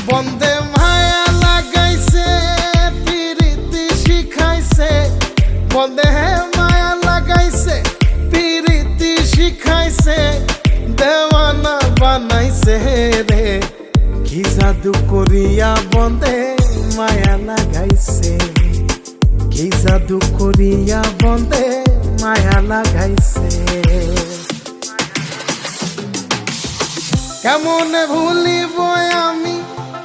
বন্দে মায়া লাগাইছে পিরিতি শিখাইছে, বন্দে মায়া লাগাইছে পিরিতি শিখাইছে, দেওয়ানা বানাইছে রে। কি জাদু করিয়া বন্দে মায়া লাগাইছে, কি জাদু করিয়া বন্দে মায়া লাগাইছে। কেমনে ভুলিব আমি,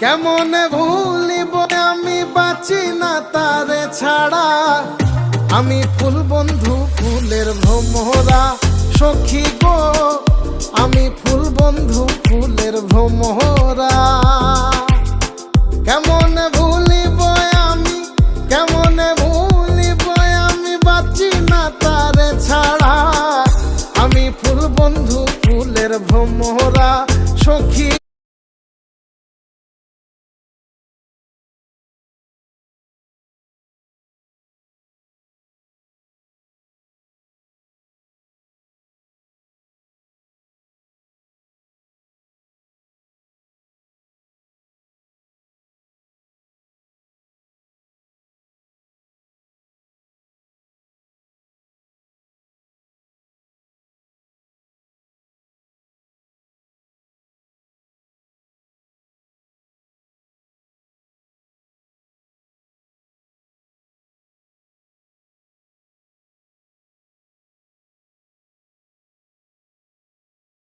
কেমনে ভুলিব আমি, বাঁচি না তারে ছাড়া। আমি ফুল বন্ধু ফুলের ভ্রমরা সখী গো, আমি ফুল বন্ধু ফুলের ভ্রমরা।